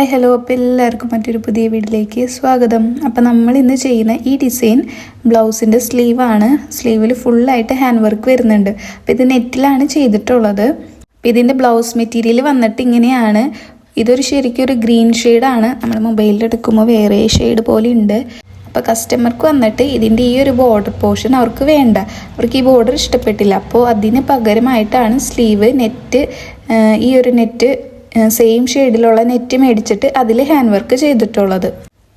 Hi hello, അപ്പോൾ എല്ലാവർക്കും മറ്റൊരു പുതിയ വീഡിയോയിലേക്ക് സ്വാഗതം. അപ്പോൾ നമ്മൾ ഇന്ന് ചെയ്യുന്ന ഈ ഡിസൈൻ ബ്ലൗസിൻ്റെ സ്ലീവാണ്. സ്ലീവിൽ ഫുള്ളായിട്ട് ഹാൻഡ് വർക്ക് വരുന്നുണ്ട്. അപ്പോൾ ഇത് നെറ്റിലാണ് ചെയ്തിട്ടുള്ളത്. അപ്പോൾ ഇതിൻ്റെ ബ്ലൗസ് മെറ്റീരിയൽ വന്നിട്ട് ഇങ്ങനെയാണ്. ഇതൊരു ശരിക്കും ഒരു ഗ്രീൻ ഷെയ്ഡാണ്. നമ്മൾ മൊബൈലിൽ എടുക്കുമ്പോൾ വേറെ ഷെയ്ഡ് പോലെ ഉണ്ട്. അപ്പോൾ കസ്റ്റമർക്ക് വന്നിട്ട് ഇതിൻ്റെ ഈ ഒരു ബോർഡർ പോർഷൻ അവർക്ക് വേണ്ട, അവർക്ക് ഈ ബോർഡർ ഇഷ്ടപ്പെട്ടില്ല. അപ്പോൾ അതിന് പകരമായിട്ടാണ് സ്ലീവ് നെറ്റ്, ഈ ഒരു നെറ്റ് സെയിം ഷെയ്ഡിലുള്ള നെറ്റ് മേടിച്ചിട്ട് അതിൽ ഹാൻഡ് വർക്ക് ചെയ്തിട്ടുള്ളത്.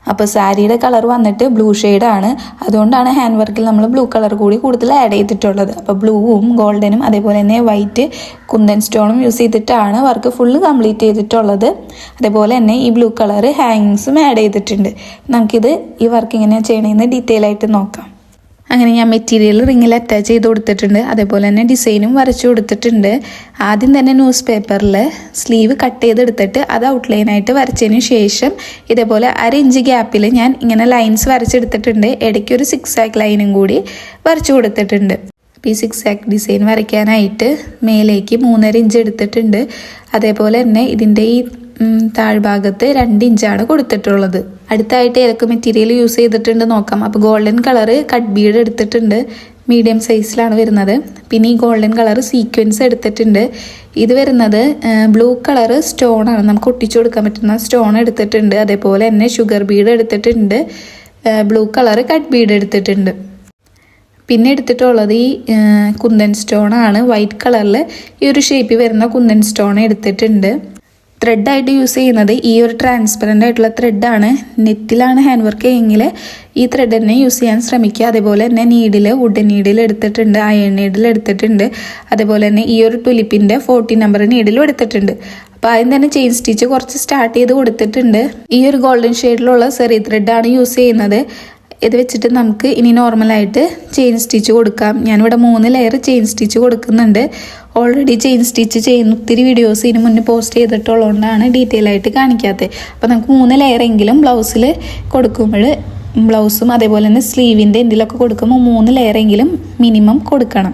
അപ്പോൾ സാരിയുടെ കളർ വന്നിട്ട് ബ്ലൂ ഷെയ്ഡാണ്. അതുകൊണ്ടാണ് ഹാൻഡ് വർക്കിൽ നമ്മൾ ബ്ലൂ കളർ കൂടി കൂടുതൽ ആഡ് ചെയ്തിട്ടുള്ളത്. അപ്പോൾ ബ്ലൂവും ഗോൾഡനും അതേപോലെ തന്നെ വൈറ്റ് കുന്തൻ സ്റ്റോണും യൂസ് ചെയ്തിട്ടാണ് വർക്ക് ഫുള്ള് കംപ്ലീറ്റ് ചെയ്തിട്ടുള്ളത്. അതേപോലെ തന്നെ ഈ ബ്ലൂ കളർ ഹാങ്ങിങ്സും ആഡ് ചെയ്തിട്ടുണ്ട്. നമുക്കിത് ഈ വർക്ക് എങ്ങനെയാണ് ചെയ്യണമെന്ന് ഡീറ്റെയിൽ ആയിട്ട് നോക്കാം. അങ്ങനെ ഞാൻ മെറ്റീരിയൽ റിങ്ങിൽ അറ്റാച്ച് ചെയ്ത് കൊടുത്തിട്ടുണ്ട്. അതേപോലെ തന്നെ ഡിസൈനും വരച്ചു കൊടുത്തിട്ടുണ്ട്. ആദ്യം തന്നെ ന്യൂസ് പേപ്പറിൽ സ്ലീവ് കട്ട് ചെയ്തെടുത്തിട്ട് അത് ഔട്ട്ലൈനായിട്ട് വരച്ചതിന് ശേഷം ഇതേപോലെ 1 ഇഞ്ച് ഗ്യാപ്പിൽ ഞാൻ ഇങ്ങനെ ലൈൻസ് വരച്ചെടുത്തിട്ടുണ്ട്. ഇടയ്ക്ക് ഒരു 6 ലൈനും കൂടി വരച്ചു കൊടുത്തിട്ടുണ്ട്. അപ്പോൾ ഈ 6 ഡിസൈൻ വരയ്ക്കാനായിട്ട് മേലേക്ക് 3.5 ഇഞ്ച് എടുത്തിട്ടുണ്ട്. അതേപോലെ തന്നെ ഇതിൻ്റെ ഈ താഴ്ഭാഗത്ത് 2 ഇഞ്ചാണ് കൊടുത്തിട്ടുള്ളത്. അടുത്തായിട്ട് ഏതൊക്കെ മെറ്റീരിയൽ യൂസ് ചെയ്തിട്ടുണ്ട് നോക്കാം. അപ്പോൾ ഗോൾഡൻ കളറ് കട്ട് ബീഡ് എടുത്തിട്ടുണ്ട്, മീഡിയം സൈസിലാണ് വരുന്നത്. പിന്നെ ഈ ഗോൾഡൻ കളർ സീക്വൻസ് എടുത്തിട്ടുണ്ട്. ഇത് വരുന്നത് ബ്ലൂ കളറ് സ്റ്റോണാണ്, നമുക്ക് ഒട്ടിച്ചു കൊടുക്കാൻ പറ്റുന്ന സ്റ്റോൺ എടുത്തിട്ടുണ്ട്. അതേപോലെ തന്നെ ഷുഗർ ബീഡ് എടുത്തിട്ടുണ്ട്, ബ്ലൂ കളറ് കട്ട് ബീഡ് എടുത്തിട്ടുണ്ട്. പിന്നെ എടുത്തിട്ടുള്ളത് ഈ കുന്തൻ സ്റ്റോണാണ്, വൈറ്റ് കളറിൽ ഈ ഒരു ഷേപ്പിൽ വരുന്ന കുന്തൻ സ്റ്റോൺ എടുത്തിട്ടുണ്ട്. ത്രെഡായിട്ട് യൂസ് ചെയ്യുന്നത് ഈ ഒരു ട്രാൻസ്പെറൻ്റ് ആയിട്ടുള്ള ത്രെഡാണ്. നെറ്റിലാണ് ഹാൻഡ് വർക്ക് എങ്കിൽ ഈ ത്രെഡ് തന്നെ യൂസ് ചെയ്യാൻ ശ്രമിക്കുക. അതേപോലെ തന്നെ നീഡിൽ വുഡൻ നീഡിൽ എടുത്തിട്ടുണ്ട്, അയൺ നീഡിൽ എടുത്തിട്ടുണ്ട്. അതേപോലെ തന്നെ ഈ ഒരു ടുലിപ്പിൻ്റെ 40 നമ്പർ നീഡിലും എടുത്തിട്ടുണ്ട്. അപ്പോൾ ആദ്യം തന്നെ ചെയിൻ സ്റ്റിച്ച് കുറച്ച് സ്റ്റാർട്ട് ചെയ്ത് കൊടുത്തിട്ടുണ്ട്. ഈ ഒരു ഗോൾഡൻ ഷെയ്ഡിലുള്ള സെറി ത്രെഡാണ് യൂസ് ചെയ്യുന്നത്. ഇത് വെച്ചിട്ട് നമുക്ക് ഇനി നോർമലായിട്ട് ചെയിൻ സ്റ്റിച്ച് കൊടുക്കാം. ഞാനിവിടെ 3 ലെയർ ചെയിൻ സ്റ്റിച്ച് കൊടുക്കുന്നുണ്ട്. ഓൾറെഡി ചെയിൻ സ്റ്റിച്ച് ചെയ്യുന്ന ഒത്തിരി വീഡിയോസ് ഇതിന് മുന്നേ പോസ്റ്റ് ചെയ്തിട്ടുള്ളതുകൊണ്ടാണ് ഡീറ്റെയിൽ ആയിട്ട് കാണിക്കാത്തത്. അപ്പോൾ നമുക്ക് 3 ലെയറെങ്കിലും ബ്ലൗസിൽ കൊടുക്കുമ്പോൾ, ബ്ലൗസും അതേപോലെ തന്നെ സ്ലീവിൻ്റെ എന്തിലൊക്കെ കൊടുക്കുമ്പോൾ 3 ലെയറെങ്കിലും മിനിമം കൊടുക്കണം.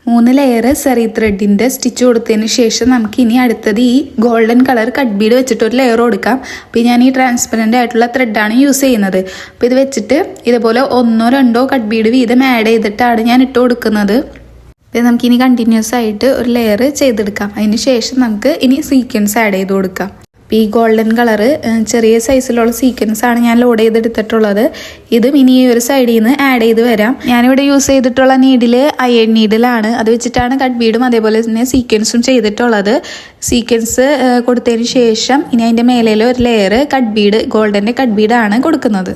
3 ലെയർ സെറി ത്രെഡിൻ്റെ സ്റ്റിച്ച് കൊടുത്തതിന് ശേഷം നമുക്ക് ഇനി അടുത്തത് ഈ ഗോൾഡൻ കളർ കട്ട് ബീഡ് വെച്ചിട്ട് ഒരു ലെയർ കൊടുക്കാം. അപ്പോൾ ഞാൻ ഈ ട്രാൻസ്പെറൻ്റ് ആയിട്ടുള്ള ത്രെഡാണ് യൂസ് ചെയ്യുന്നത്. അപ്പോൾ ഇത് വെച്ചിട്ട് ഇതുപോലെ 1 or 2 കട്ട് ബീഡ് വീതം ആഡ് ചെയ്തിട്ടാണ് ഞാൻ ഇട്ട് കൊടുക്കുന്നത്. ഇത് നമുക്കിനി കണ്ടിന്യൂസ് ആയിട്ട് ഒരു ലെയർ ചെയ്തെടുക്കാം. അതിന് ശേഷം നമുക്ക് ഇനി സീക്വൻസ് ആഡ് ചെയ്ത് കൊടുക്കാം. അപ്പോൾ ഈ ഗോൾഡൻ കളറ് ചെറിയ സൈസിലുള്ള സീക്വൻസ് ആണ് ഞാൻ ലോഡ് ചെയ്തെടുത്തിട്ടുള്ളത്. ഇതും ഇനി ഈ ഒരു സൈഡിൽ നിന്ന് ആഡ് ചെയ്ത് വരാം. ഞാനിവിടെ യൂസ് ചെയ്തിട്ടുള്ള നീഡിൽ അയൺ നീഡിലാണ്. അത് വെച്ചിട്ടാണ് കട്ട് ബീഡും അതേപോലെ തന്നെ സീക്വൻസും ചെയ്തിട്ടുള്ളത്. സീക്വൻസ് കൊടുത്തതിന് ശേഷം ഇനി അതിൻ്റെ മേലേൽ ഒരു ലെയർ കട്ട് ബീഡ്, ഗോൾഡൻ്റെ കട്ട് ബീഡാണ് കൊടുക്കുന്നത്.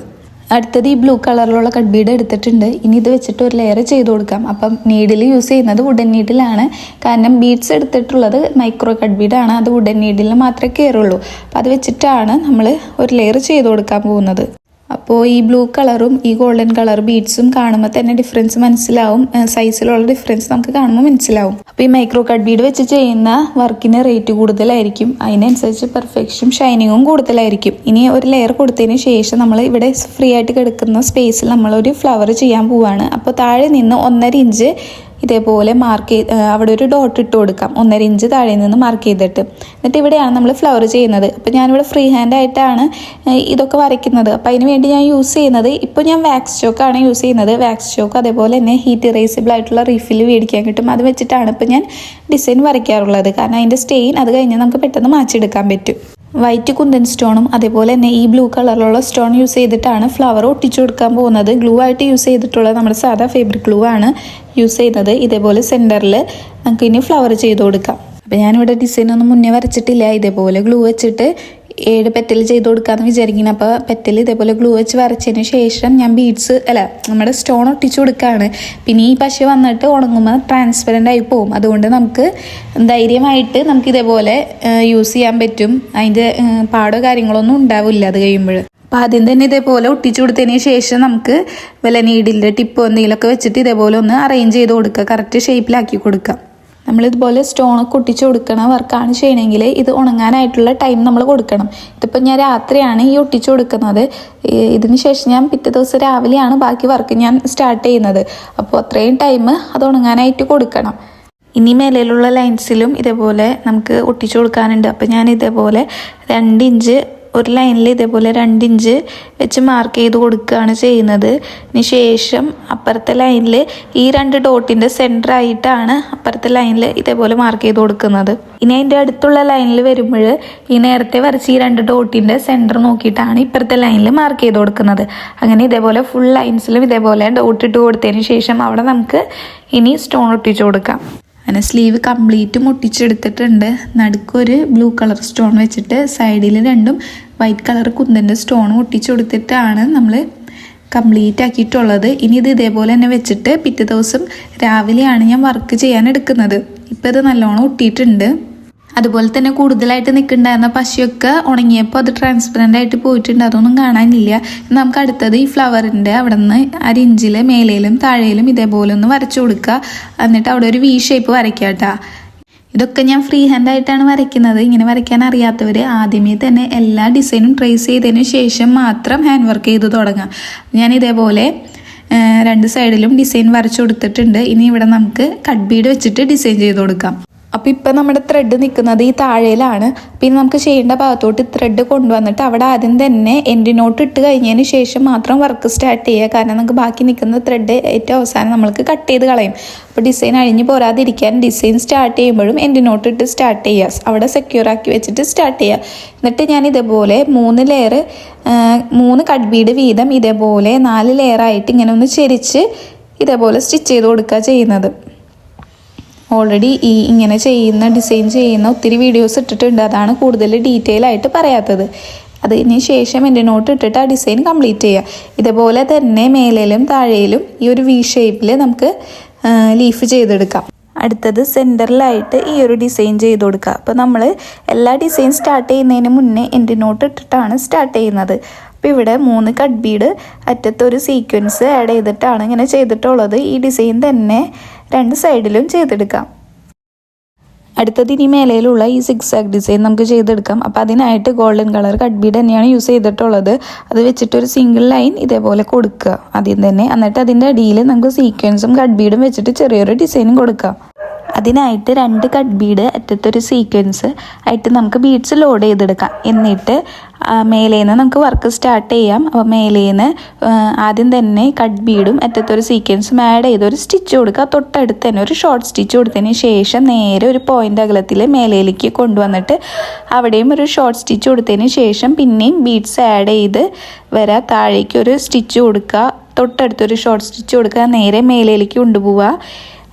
അടുത്തത് ഈ ബ്ലൂ കളറിലുള്ള കട്ട് ബീഡ് എടുത്തിട്ടുണ്ട്. ഇനി ഇത് വെച്ചിട്ട് ഒരു ലെയർ ചെയ്ത് കൊടുക്കാം. അപ്പം നീഡിൽ യൂസ് ചെയ്യുന്നത് വുഡൻ നീഡിലാണ്. കാരണം ബീഡ്സ് എടുത്തിട്ടുള്ളത് മൈക്രോ കട്ട് ബീഡാണ്. അത് വുഡൻ നീഡിൽ മാത്രമേ കയറുള്ളൂ. അപ്പം അത് വെച്ചിട്ടാണ് നമ്മൾ ഒരു ലെയർ ചെയ്ത് കൊടുക്കാൻ പോകുന്നത്. അപ്പോൾ ഈ ബ്ലൂ കളറും ഈ ഗോൾഡൻ കളർ ബീഡ്സും കാണുമ്പോൾ തന്നെ ഡിഫറൻസ് മനസ്സിലാവും. സൈസിലുള്ള ഡിഫറൻസ് നമുക്ക് കാണുമ്പോൾ മനസ്സിലാവും. അപ്പോൾ ഈ മൈക്രോ കട്ട് ബീഡ് വെച്ച് ചെയ്യുന്ന വർക്കിന് റേറ്റ് കൂടുതലായിരിക്കും. അതിനനുസരിച്ച് പെർഫെക്ഷനും ഷൈനിങ്ങും കൂടുതലായിരിക്കും. ഇനി ഒരു ലെയർ കൊടുത്തതിന് ശേഷം നമ്മൾ ഇവിടെ ഫ്രീ ആയിട്ട് കിടക്കുന്ന സ്പേസിൽ നമ്മളൊരു ഫ്ലവർ ചെയ്യാൻ പോവുകയാണ്. അപ്പോൾ താഴെ നിന്ന് 1.5 ഇഞ്ച് ഇതേപോലെ മാർക്ക് ചെയ്ത് അവിടെ ഒരു ഡോട്ട് ഇട്ട് കൊടുക്കാം. 1.5 ഇഞ്ച് താഴെ നിന്ന് മാർക്ക് ചെയ്തിട്ട്, എന്നിട്ട് ഇവിടെയാണ് നമ്മൾ ഫ്ലവർ ചെയ്യുന്നത്. അപ്പോൾ ഞാനിവിടെ ഫ്രീ ഹാൻഡ് ആയിട്ടാണ് ഇതൊക്കെ വരയ്ക്കുന്നത്. അപ്പോൾ അതിന് വേണ്ടി ഞാൻ യൂസ് ചെയ്യുന്നത്, ഇപ്പോൾ ഞാൻ വാക്സ് ചോക്കാണ് യൂസ് ചെയ്യുന്നത്. വാക്സ് ചോക്ക് അതേപോലെ തന്നെ ഹീറ്റ് ഇറേസിബിൾ ആയിട്ടുള്ള റീഫിൽ മേടിക്കാൻ കിട്ടും. അത് വെച്ചിട്ടാണ് ഇപ്പോൾ ഞാൻ ഡിസൈൻ വരയ്ക്കാറുള്ളത്. കാരണം അതിൻ്റെ സ്റ്റെയിൻ അത് കഴിഞ്ഞാൽ നമുക്ക് പെട്ടെന്ന് മാച്ചെടുക്കാൻ പറ്റും. വൈറ്റ് കുന്തൻ സ്റ്റോണും അതേപോലെ തന്നെ ഈ ബ്ലൂ കളറിലുള്ള സ്റ്റോൺ യൂസ് ചെയ്തിട്ടാണ് ഫ്ലവർ ഒട്ടിച്ചു കൊടുക്കാൻ പോകുന്നത്. ഗ്ലൂ ആയിട്ട് യൂസ് ചെയ്തിട്ടുള്ളത് നമ്മുടെ സാധാ ഫാബ്രിക് ഗ്ലൂ ആണ് യൂസ് ചെയ്യുന്നത്. ഇതേപോലെ സെൻറ്ററിൽ നമുക്ക് ഇനി ഫ്ലവർ ചെയ്ത് കൊടുക്കാം. അപ്പോൾ ഞാനിവിടെ ഡിസൈനൊന്നും മുന്നേ വരച്ചിട്ടില്ല. ഇതേപോലെ ഗ്ലൂ വെച്ചിട്ട് 7 പെറ്റൽ ചെയ്ത് കൊടുക്കാമെന്ന് വിചാരിക്കുന്നത്. അപ്പോൾ പെറ്റൽ ഇതേപോലെ ഗ്ലൂ വെച്ച് വരച്ചതിന് ശേഷം ഞാൻ ബീഡ്സ് നമ്മുടെ സ്റ്റോൺ ഒട്ടിച്ചു കൊടുക്കുകയാണ്. പിന്നെ ഈ പശ വന്നിട്ട് ഉണങ്ങുമ്പോൾ ട്രാൻസ്പെറൻ്റ് ആയി പോകും. അതുകൊണ്ട് നമുക്ക് ധൈര്യമായിട്ട് നമുക്ക് ഇതേപോലെ യൂസ് ചെയ്യാൻ പറ്റും. അതിൻ്റെ പാടോ കാര്യങ്ങളൊന്നും ഉണ്ടാവില്ല അത് കഴിയുമ്പോൾ. അപ്പോൾ ആദ്യം തന്നെ ഇതേപോലെ ഒട്ടിച്ചു കൊടുത്തതിന് ശേഷം നമുക്ക് വല്ല നീഡിലിൻ്റെ ടിപ്പോ എന്തെങ്കിലുമൊക്കെ വെച്ചിട്ട് ഇതേപോലെ ഒന്ന് അറേഞ്ച് ചെയ്ത് കൊടുക്കുക, കറക്റ്റ് ഷേപ്പിലാക്കി കൊടുക്കാം. നമ്മളിതുപോലെ സ്റ്റോണൊക്കെ ഒട്ടിച്ച് കൊടുക്കണ വർക്കാണ് ചെയ്യണമെങ്കിൽ ഇത് ഉണങ്ങാനായിട്ടുള്ള ടൈം നമ്മൾ കൊടുക്കണം. ഇതിപ്പോൾ ഞാൻ രാത്രിയാണ് ഈ ഒട്ടിച്ച് കൊടുക്കുന്നത്. ഇതിന് ശേഷം ഞാൻ പിറ്റേ ദിവസം രാവിലെയാണ് ബാക്കി വർക്ക് ഞാൻ സ്റ്റാർട്ട് ചെയ്യുന്നത്. അപ്പോൾ അത്രയും ടൈം അത് ഉണങ്ങാനായിട്ട് കൊടുക്കണം. ഇനി മേലെയുള്ള ലൈൻസിലും ഇതേപോലെ നമുക്ക് ഒട്ടിച്ചു കൊടുക്കാനുണ്ട്. അപ്പോൾ ഞാൻ ഇതേപോലെ 2 ഇഞ്ച് ഒരു ലൈനിൽ ഇതേപോലെ 2 ഇഞ്ച് വെച്ച് മാർക്ക് ചെയ്ത് കൊടുക്കുകയാണ് ചെയ്യുന്നത്. ഇതിന് ശേഷം അപ്പുറത്തെ ലൈനിൽ ഈ 2 ഡോട്ടിൻ്റെ സെൻറ്റർ ആയിട്ടാണ് അപ്പുറത്തെ ലൈനിൽ ഇതേപോലെ മാർക്ക് ചെയ്ത് കൊടുക്കുന്നത്. ഇനി അതിൻ്റെ അടുത്തുള്ള ലൈനിൽ വരുമ്പോൾ ഈ നേരത്തെ വരച്ച് ഈ 2 ഡോട്ടിൻ്റെ സെൻറ്റർ നോക്കിയിട്ടാണ് ഇപ്പുറത്തെ ലൈനിൽ മാർക്ക് ചെയ്ത് കൊടുക്കുന്നത്. അങ്ങനെ ഇതേപോലെ ഫുൾ ലൈൻസിലും ഇതേപോലെ ഡോട്ട് ഇട്ട് കൊടുത്തതിന് ശേഷം അവിടെ നമുക്ക് ഇനി സ്റ്റോൺ ഒട്ടിച്ചു കൊടുക്കാം. അങ്ങനെ സ്ലീവ് കംപ്ലീറ്റും ഒട്ടിച്ചെടുത്തിട്ടുണ്ട്. നടുക്കൊരു ബ്ലൂ കളർ സ്റ്റോൺ വെച്ചിട്ട് സൈഡിൽ 2 വൈറ്റ് കളർ കുന്തൻ്റെ സ്റ്റോണും ഒട്ടിച്ചു കൊടുത്തിട്ടാണ് നമ്മൾ കംപ്ലീറ്റ് ആക്കിയിട്ടുള്ളത്. ഇനി ഇത് ഇതേപോലെ തന്നെ വെച്ചിട്ട് പിറ്റേ ദിവസം രാവിലെയാണ് ഞാൻ വർക്ക് ചെയ്യാൻ എടുക്കുന്നത്. ഇപ്പോൾ ഇത് നല്ലോണം ഒട്ടിയിട്ടുണ്ട്. അതുപോലെ തന്നെ കൂടുതലായിട്ട് നിൽക്കുന്നുണ്ടായിരുന്ന പശയൊക്കെ ഉണങ്ങിയപ്പോൾ അത് ട്രാൻസ്പെറൻ്റ് ആയിട്ട് പോയിട്ടുണ്ട്. അതൊന്നും കാണാനില്ല. നമുക്ക് അടുത്തത് ഈ ഫ്ലവറിൻ്റെ അവിടെ നിന്ന് 1 ഇഞ്ചിൽ മേലേലും താഴേലും ഇതേപോലെ ഒന്ന് വരച്ചു കൊടുക്കുക. എന്നിട്ട് അവിടെ ഒരു വി ഷേപ്പ് വരയ്ക്കുക കേട്ടോ. ഇതൊക്കെ ഞാൻ ഫ്രീ ഹാൻഡായിട്ടാണ് വരയ്ക്കുന്നത്. ഇങ്ങനെ വരയ്ക്കാൻ അറിയാത്തവർ ആദ്യമേ തന്നെ എല്ലാ ഡിസൈനും ട്രേസ് ചെയ്തതിന് ശേഷം മാത്രം ഹാൻഡ് വർക്ക് ചെയ്ത് തുടങ്ങാം. ഞാൻ ഇതേപോലെ 2 സൈഡിലും ഡിസൈൻ വരച്ചു കൊടുത്തിട്ടുണ്ട്. ഇനി ഇവിടെ നമുക്ക് കട്ട് ബീഡ് വെച്ചിട്ട് ഡിസൈൻ ചെയ്ത് കൊടുക്കാം. അപ്പോൾ ഇപ്പം നമ്മുടെ ത്രെഡ് നിൽക്കുന്നത് ഈ താഴേലാണ്. പിന്നെ നമുക്ക് ചെയ്യേണ്ട ഭാഗത്തോട്ട് ത്രെഡ് കൊണ്ടുവന്നിട്ട് അവിടെ ആദ്യം തന്നെ എൻഡ് നോട്ട് ഇട്ട് കഴിഞ്ഞതിന് ശേഷം മാത്രം വർക്ക് സ്റ്റാർട്ട് ചെയ്യുക. കാരണം നമുക്ക് ബാക്കി നിൽക്കുന്ന ത്രെഡ് ഏറ്റവും അവസാനം നമ്മൾക്ക് കട്ട് ചെയ്ത് കളയും. അപ്പോൾ ഡിസൈൻ അഴിഞ്ഞ് പോരാതിരിക്കാൻ ഡിസൈൻ സ്റ്റാർട്ട് ചെയ്യുമ്പോഴും എൻഡ് നോട്ട് ഇട്ട് സ്റ്റാർട്ട് ചെയ്യുക. അവിടെ സെക്യൂർ ആക്കി വെച്ചിട്ട് സ്റ്റാർട്ട് ചെയ്യുക. എന്നിട്ട് ഞാൻ ഇതേപോലെ 3 ലെയർ 3 കട്ട് ബീഡ് വീതം ഇതേപോലെ 4 ലെയറായിട്ട് ഇങ്ങനെ ഒന്ന് ചെരിച്ച് ഇതേപോലെ സ്റ്റിച്ച് ചെയ്ത് കൊടുക്കുക ചെയ്യുന്നത്. ഓൾറെഡി ഇങ്ങനെ ചെയ്യുന്ന ഡിസൈൻ ചെയ്യുന്ന ഒത്തിരി വീഡിയോസ് ഇട്ടിട്ടുണ്ട്. അതാണ് കൂടുതൽ ഡീറ്റെയിൽ ആയിട്ട് പറയാത്തത്. അതിന് ശേഷം എൻ്റെ നോട്ട് ഇട്ടിട്ട് ആ ഡിസൈൻ കംപ്ലീറ്റ് ചെയ്യുക. ഇതേപോലെ തന്നെ മേലേലും താഴേലും ഈ ഒരു വി ഷേപ്പിൽ നമുക്ക് ലീഫ് ചെയ്തെടുക്കാം. അടുത്തത് സെൻറ്ററിലായിട്ട് ഈ ഒരു ഡിസൈൻ ചെയ്ത് കൊടുക്കുക. അപ്പോൾ നമ്മൾ എല്ലാ ഡിസൈൻ സ്റ്റാർട്ട് ചെയ്യുന്നതിന് മുന്നേ എൻ്റെ നോട്ട് ഇട്ടിട്ടാണ് സ്റ്റാർട്ട് ചെയ്യുന്നത്. അപ്പോൾ ഇവിടെ 3 കട്ട് ബീഡ് അറ്റത്തൊരു സീക്വൻസ് ആഡ് ചെയ്തിട്ടാണ് ഇങ്ങനെ ചെയ്തിട്ടുള്ളത്. ഈ ഡിസൈൻ തന്നെ 2 സൈഡിലും ചെയ്തെടുക്കാം. അടുത്തത് ഇനി മേലയിലുള്ള ഈ സിക്സാക് ഡിസൈൻ നമുക്ക് ചെയ്തെടുക്കാം. അപ്പോൾ അതിനായിട്ട് ഗോൾഡൻ കളർ കട്ട് ബീഡ് തന്നെയാണ് യൂസ് ചെയ്തിട്ടുള്ളത്. അത് വെച്ചിട്ടൊരു സിംഗിൾ ലൈൻ ഇതേപോലെ കൊടുക്കുക ആദ്യം തന്നെ. എന്നിട്ട് അതിൻ്റെ അടിയിൽ നമുക്ക് സീക്വൻസും കട്ട് ബീഡും വെച്ചിട്ട് ചെറിയൊരു ഡിസൈനും കൊടുക്കാം. അതിനായിട്ട് 2 കട്ട് ബീഡ് അറ്റത്തൊരു സീക്വൻസ് ആയിട്ട് നമുക്ക് ബീഡ്സ് ലോഡ് ചെയ്തെടുക്കാം. എന്നിട്ട് മേലേന്ന് നമുക്ക് വർക്ക് സ്റ്റാർട്ട് ചെയ്യാം. അപ്പോൾ മേലേന്ന് ആദ്യം തന്നെ കട്ട് ബീഡും അറ്റത്തൊരു സീക്വൻസും ആഡ് ചെയ്തൊരു സ്റ്റിച്ച് കൊടുക്കുക. തൊട്ടടുത്ത് തന്നെ ഒരു ഷോർട്ട് സ്റ്റിച്ച് കൊടുത്തതിന് ശേഷം നേരെ ഒരു പോയിൻ്റ് അകലത്തിൽ മേലേലേക്ക് കൊണ്ടുവന്നിട്ട് അവിടെയും ഒരു ഷോർട്ട് സ്റ്റിച്ച് കൊടുത്തതിന് ശേഷം പിന്നെയും ബീഡ്സ് ആഡ് ചെയ്ത് വരാം. താഴേക്ക് ഒരു സ്റ്റിച്ച് കൊടുക്കുക. തൊട്ടടുത്തൊരു ഷോർട്ട് സ്റ്റിച്ച് കൊടുക്കുക. നേരെ മേലേലേക്ക് കൊണ്ടുപോവുക.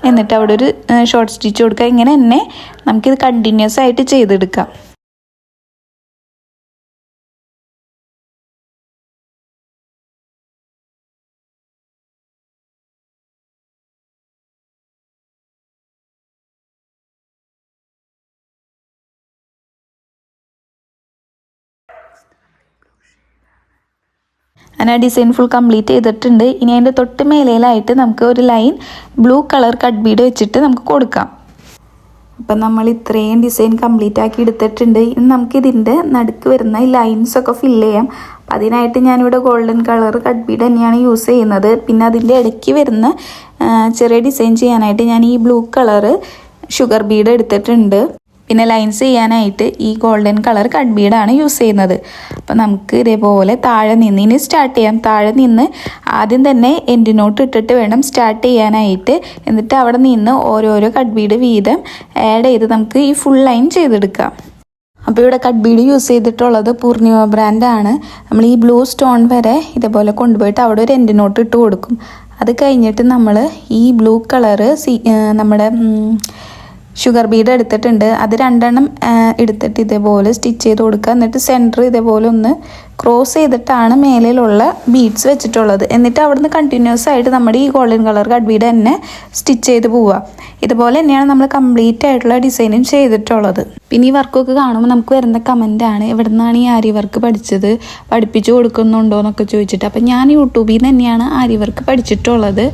എന്നിട്ട് അവിടെ ഒരു ഷോർട്ട് സ്റ്റിച്ച് കൊടുക്കുക. ഇങ്ങനെ തന്നെ നമുക്കിത് കണ്ടിന്യൂസ് ആയിട്ട് ചെയ്തെടുക്കാം. ഞാൻ ആ ഡിസൈൻ ഫുൾ കംപ്ലീറ്റ് ചെയ്തിട്ടുണ്ട്. ഇനി അതിൻ്റെ തൊട്ട് മേലയിലായിട്ട് നമുക്ക് ഒരു line blue colour cut Bede വെച്ചിട്ട് നമുക്ക് കൊടുക്കാം. അപ്പം നമ്മൾ ഇത്രയും ഡിസൈൻ കംപ്ലീറ്റ് ആക്കി എടുത്തിട്ടുണ്ട്. ഇനി നമുക്കിതിൻ്റെ നടുക്ക് വരുന്ന ഈ ലൈൻസൊക്കെ ഫില്ല് ചെയ്യാം. അതിനായിട്ട് ഞാനിവിടെ ഗോൾഡൻ കളർ കട്ട് ബീഡ് തന്നെയാണ് യൂസ് ചെയ്യുന്നത്. പിന്നെ അതിൻ്റെ ഇടയ്ക്ക് വരുന്ന ചെറിയ ഡിസൈൻ ചെയ്യാനായിട്ട് ഞാൻ ഈ ബ്ലൂ കളറ് ഷുഗർ ബീഡ് എടുത്തിട്ടുണ്ട്. പിന്നെ ലൈൻസ് ചെയ്യാനായിട്ട് ഈ ഗോൾഡൻ കളർ കട്ട് ബീഡാണ് യൂസ് ചെയ്യുന്നത്. അപ്പോൾ നമുക്ക് ഇതേപോലെ താഴെ നിന്ന് ഇനി സ്റ്റാർട്ട് ചെയ്യാം. താഴെ നിന്ന് ആദ്യം തന്നെ എൻഡ് നോട്ട് ഇട്ടിട്ട് വേണം സ്റ്റാർട്ട് ചെയ്യാനായിട്ട്. എന്നിട്ട് അവിടെ നിന്ന് ഓരോരോ കട്ട് ബീഡ് വീതം ആഡ് ചെയ്ത് നമുക്ക് ഈ ഫുൾ ലൈൻ ചെയ്തെടുക്കാം. അപ്പോൾ ഇവിടെ കട്ട് ബീഡ് യൂസ് ചെയ്തിട്ടുള്ളത് പൂർണിമ ബ്രാൻഡാണ്. നമ്മൾ ഈ ബ്ലൂ സ്റ്റോൺ വരെ ഇതേപോലെ കൊണ്ടുപോയിട്ട് അവിടെ ഒരു എൻഡ് നോട്ട് ഇട്ട് കൊടുക്കും. അത് കഴിഞ്ഞിട്ട് നമ്മൾ ഈ ബ്ലൂ കളറ് നമ്മുടെ ഷുഗർ ബീഡ് എടുത്തിട്ടുണ്ട്. അത് 2 എടുത്തിട്ട് ഇതേപോലെ സ്റ്റിച്ച് ചെയ്ത് കൊടുക്കുക. എന്നിട്ട് സെൻറ്റർ ഇതേപോലെ ഒന്ന് ക്രോസ് ചെയ്തിട്ടാണ് മേലിലുള്ള ബീഡ്സ് വെച്ചിട്ടുള്ളത്. എന്നിട്ട് അവിടുന്ന് കണ്ടിന്യൂസ് ആയിട്ട് നമ്മുടെ ഈ ഗോൾഡൻ കളർ കട്ട് ബീഡ് തന്നെ സ്റ്റിച്ച് ചെയ്ത് പോവുക. ഇതുപോലെ തന്നെയാണ് നമ്മൾ കംപ്ലീറ്റ് ആയിട്ടുള്ള ഡിസൈനും ചെയ്തിട്ടുള്ളത്. പിന്നെ ഈ വർക്കൊക്കെ കാണുമ്പോൾ നമുക്ക് വരുന്ന കമൻറ്റാണ്, എവിടെ നിന്നാണ് ഈ ആരി വർക്ക് പഠിച്ചത്, പഠിപ്പിച്ചു കൊടുക്കുന്നുണ്ടോ എന്നൊക്കെ ചോദിച്ചിട്ട്. അപ്പം ഞാൻ യൂട്യൂബിൽ നിന്ന് തന്നെയാണ് ആരി വർക്ക് പഠിച്ചിട്ടുള്ളത്.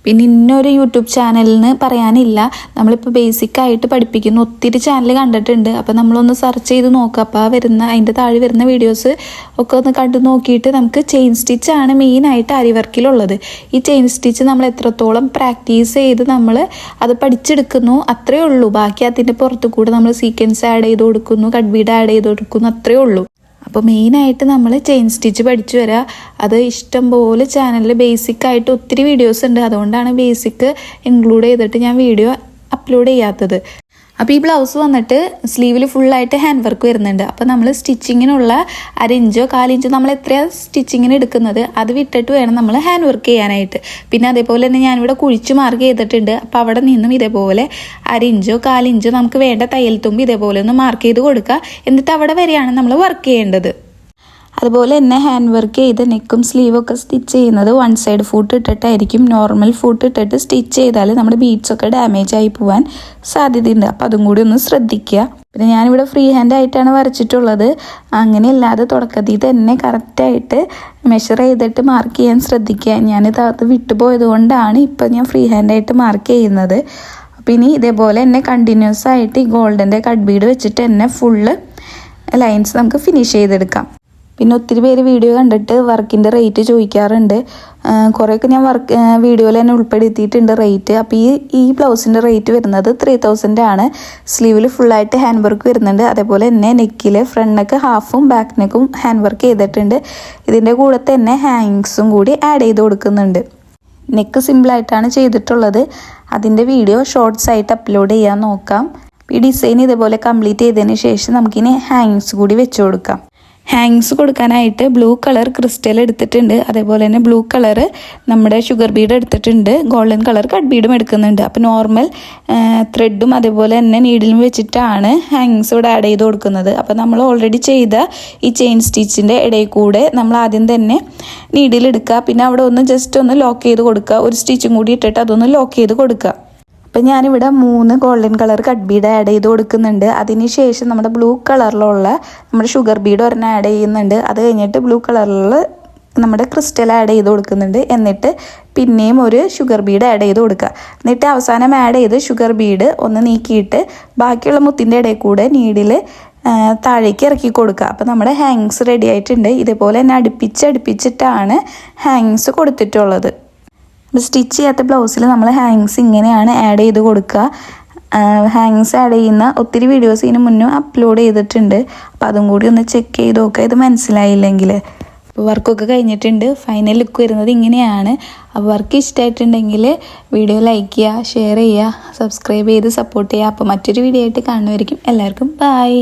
പിന്നെ ഇന്നൊരു യൂട്യൂബ് ചാനലിന് പറയാനില്ല. നമ്മളിപ്പോൾ ബേസിക്കായിട്ട് പഠിപ്പിക്കുന്ന ഒത്തിരി ചാനൽ കണ്ടിട്ടുണ്ട്. അപ്പോൾ നമ്മളൊന്ന് സെർച്ച് ചെയ്ത് നോക്കുക. അപ്പോൾ അതിൻ്റെ താഴെ വരുന്ന വീഡിയോസ് ഒക്കെ ഒന്ന് കണ്ടു നോക്കിയിട്ട് നമുക്ക് ചെയിൻ സ്റ്റിച്ചാണ് മെയിനായിട്ട് ആരി വർക്കിലുള്ളത്. ഈ ചെയിൻ സ്റ്റിച്ച് നമ്മൾ എത്രത്തോളം പ്രാക്ടീസ് ചെയ്ത് നമ്മൾ അത് പഠിച്ചെടുക്കുന്നു അത്രയേ ഉള്ളൂ. ബാക്കി അതിൻ്റെ പുറത്തു കൂടെ നമ്മൾ സീക്വൻസ് ആഡ് ചെയ്ത് കൊടുക്കുന്നു, കട്ട് ബീഡ് ആഡ് ചെയ്ത് കൊടുക്കുന്നു, അത്രയേ ഉള്ളൂ. അപ്പോൾ മെയിനായിട്ട് നമ്മൾ ചെയിൻ സ്റ്റിച്ച് പഠിച്ചു വരാം. അത് ഇഷ്ടംപോലെ ചാനലിൽ ബേസിക്കായിട്ട് ഒത്തിരി വീഡിയോസ് ഉണ്ട്. അതുകൊണ്ടാണ് ബേസിക് ഇൻക്ലൂഡ് ചെയ്തിട്ട് ഞാൻ വീഡിയോ അപ്ലോഡ് ചെയ്യാത്തത്. അപ്പോൾ ഈ ബ്ലൗസ് വന്നിട്ട് സ്ലീവിൽ ഫുള്ളായിട്ട് ഹാൻഡ് വർക്ക് വരുന്നുണ്ട്. അപ്പോൾ നമ്മൾ സ്റ്റിച്ചിങ്ങിനുള്ള 1 ഇഞ്ചോ 1/4 ഇഞ്ചോ നമ്മൾ എത്രയാണ് സ്റ്റിച്ചിങ്ങിന് എടുക്കുന്നത് അത് വിട്ടിട്ട് വേണം നമ്മൾ ഹാൻഡ് വർക്ക് ചെയ്യാനായിട്ട്. പിന്നെ അതേപോലെ തന്നെ ഞാനിവിടെ കുഴിച്ച് മാർക്ക് ചെയ്തിട്ടുണ്ട്. അപ്പോൾ അവിടെ നിന്നും ഇതേപോലെ 1/2 ഇഞ്ചോ 1/4 ഇഞ്ചോ നമുക്ക് വേണ്ട തയ്യൽ തുമ്പ് ഇതേപോലെ ഒന്ന് മാർക്ക് ചെയ്ത് കൊടുക്കുക. എന്നിട്ട് അവിടെ വരെയാണ് നമ്മൾ വർക്ക് ചെയ്യേണ്ടത്. അതുപോലെ തന്നെ ഹാൻഡ് വർക്ക് ചെയ്ത് നെക്കും സ്ലീവൊക്കെ സ്റ്റിച്ച് ചെയ്യുന്നത് 1 സൈഡ് ഫൂട്ട് ഇട്ടിട്ടായിരിക്കും. നോർമൽ ഫൂട്ട് ഇട്ടിട്ട് സ്റ്റിച്ച് ചെയ്താൽ നമ്മുടെ ബീഡ്സൊക്കെ ഡാമേജ് ആയി പോകാൻ സാധ്യതയുണ്ട്. അപ്പോൾ അതും കൂടി ഒന്ന് ശ്രദ്ധിക്കുക. പിന്നെ ഞാനിവിടെ ഫ്രീ ഹാൻഡ് ആയിട്ടാണ് വരച്ചിട്ടുള്ളത്. അങ്ങനെയല്ലാതെ തുടക്കത്തിൽ തന്നെ കറക്റ്റായിട്ട് മെഷർ ചെയ്തിട്ട് മാർക്ക് ചെയ്യാൻ ശ്രദ്ധിക്കുക. ഞാനിത് അത് വിട്ടുപോയത് കൊണ്ടാണ് ഇപ്പോൾ ഞാൻ ഫ്രീ ഹാൻഡായിട്ട് മാർക്ക് ചെയ്യുന്നത്. അപ്പോൾ ഇനി ഇതേപോലെ തന്നെ കണ്ടിന്യൂസ് ആയിട്ട് ഈ ഗോൾഡൻ്റെ കട്ട് ബീഡ് വെച്ചിട്ട് തന്നെ ഫുള്ള് ലൈൻസ് നമുക്ക് ഫിനിഷ് ചെയ്തെടുക്കാം. പിന്നെ ഒത്തിരി പേര് വീഡിയോ കണ്ടിട്ട് വർക്കിൻ്റെ റേറ്റ് ചോദിക്കാറുണ്ട്. കുറേയൊക്കെ ഞാൻ വീഡിയോയിൽ തന്നെ ഉൾപ്പെടുത്തിയിട്ടുണ്ട് റേറ്റ്. അപ്പോൾ ഈ ബ്ലൗസിൻ്റെ റേറ്റ് വരുന്നത് 3000 ആണ്. സ്ലീവിൽ ഫുള്ളായിട്ട് ഹാൻഡ് വർക്ക് വരുന്നുണ്ട്. അതേപോലെ തന്നെ നെക്കിൽ ഫ്രണ്ട് നെക്ക് ഹാഫും ബാക്ക് നെക്കും ഹാൻഡ് വർക്ക് ചെയ്തിട്ടുണ്ട്. ഇതിൻ്റെ കൂടെ തന്നെ ഹാങ്ങിങ്സും കൂടി ആഡ് ചെയ്ത് കൊടുക്കുന്നുണ്ട്. നെക്ക് സിമ്പിളായിട്ടാണ് ചെയ്തിട്ടുള്ളത്. അതിൻ്റെ വീഡിയോ ഷോർട്സ് ആയിട്ട് അപ്ലോഡ് ചെയ്യാൻ നോക്കാം. ഈ ഡിസൈൻ ഇതേപോലെ കംപ്ലീറ്റ് ചെയ്തതിന് ശേഷം നമുക്കിനി ഹാങ്ങിങ്സ് കൂടി വെച്ച് കൊടുക്കാം. ഹാങ്സ് കൊടുക്കാനായിട്ട് ബ്ലൂ കളർ ക്രിസ്റ്റൽ എടുത്തിട്ടുണ്ട്. അതേപോലെ തന്നെ ബ്ലൂ കളർ നമ്മുടെ ഷുഗർ ബീഡ് എടുത്തിട്ടുണ്ട്. ഗോൾഡൻ കളർ കട്ട് ബീഡും എടുക്കുന്നുണ്ട്. അപ്പോൾ നോർമൽ ത്രെഡും അതേപോലെ തന്നെ നീഡിലും വെച്ചിട്ടാണ് ഹാങ്സ് ഇവിടെ ആഡ് ചെയ്ത് കൊടുക്കുന്നത്. അപ്പോൾ നമ്മൾ ഓൾറെഡി ചെയ്ത ഈ ചെയിൻ സ്റ്റിച്ചിൻ്റെ ഇടയിൽ കൂടെ നമ്മൾ ആദ്യം തന്നെ നീഡിലെടുക്കുക. പിന്നെ അവിടെ ഒന്ന് ജസ്റ്റ് ഒന്ന് ലോക്ക് ചെയ്ത് കൊടുക്കുക. ഒരു സ്റ്റിച്ചും കൂടി ഇട്ടിട്ട് അതൊന്ന് ലോക്ക് ചെയ്ത് കൊടുക്കുക. അപ്പം ഞാനിവിടെ 3 golden colour cut Bede add ചെയ്ത് കൊടുക്കുന്നുണ്ട്. അതിന് ശേഷം നമ്മുടെ ബ്ലൂ കളറിലുള്ള നമ്മുടെ ഷുഗർ ബീഡ് ഒരെണ്ണം ആഡ് ചെയ്യുന്നുണ്ട്. അത് കഴിഞ്ഞിട്ട് ബ്ലൂ കളറിൽ നമ്മുടെ ക്രിസ്റ്റൽ ആഡ് ചെയ്ത് കൊടുക്കുന്നുണ്ട്. എന്നിട്ട് പിന്നെയും ഒരു ഷുഗർ ബീഡ് ആഡ് ചെയ്ത് കൊടുക്കുക. എന്നിട്ട് അവസാനം ആഡ് ചെയ്ത് ഷുഗർ ബീഡ് ഒന്ന് നീക്കിയിട്ട് ബാക്കിയുള്ള മുത്തിൻ്റെ ഇടയിൽ കൂടെ നീഡിൽ താഴേക്ക് ഇറക്കി കൊടുക്കുക. അപ്പോൾ നമ്മുടെ ഹാങ്സ് റെഡി ആയിട്ടുണ്ട്. ഇതേപോലെ തന്നെ അടുപ്പിച്ചിട്ടാണ് ഹാങ്സ് കൊടുത്തിട്ടുള്ളത്. സ്റ്റിച്ച് ചെയ്യാത്ത ബ്ലൗസിൽ നമ്മൾ ഹാങ്സ് ഇങ്ങനെയാണ് ആഡ് ചെയ്ത് കൊടുക്കുക. ഹാങ്സ് ആഡ് ചെയ്യുന്ന ഒത്തിരി വീഡിയോസ് ഇതിന് മുന്നേ അപ്ലോഡ് ചെയ്തിട്ടുണ്ട്. അപ്പോൾ അതും കൂടി ഒന്ന് ചെക്ക് ചെയ്ത് നോക്കുക ഇത് മനസ്സിലായില്ലെങ്കിൽ. അപ്പോൾ വർക്കൊക്കെ കഴിഞ്ഞിട്ടുണ്ട്. ഫൈനൽ ലുക്ക് വരുന്നത് ഇങ്ങനെയാണ്. അപ്പോൾ വർക്ക് ഇഷ്ടമായിട്ടുണ്ടെങ്കിൽ വീഡിയോ ലൈക്ക് ചെയ്യുക, ഷെയർ ചെയ്യുക, സബ്സ്ക്രൈബ് ചെയ്ത് സപ്പോർട്ട് ചെയ്യുക. അപ്പോൾ മറ്റൊരു വീഡിയോ ആയിട്ട് കാണുന്നതായിരിക്കും. എല്ലാവർക്കും ബൈ.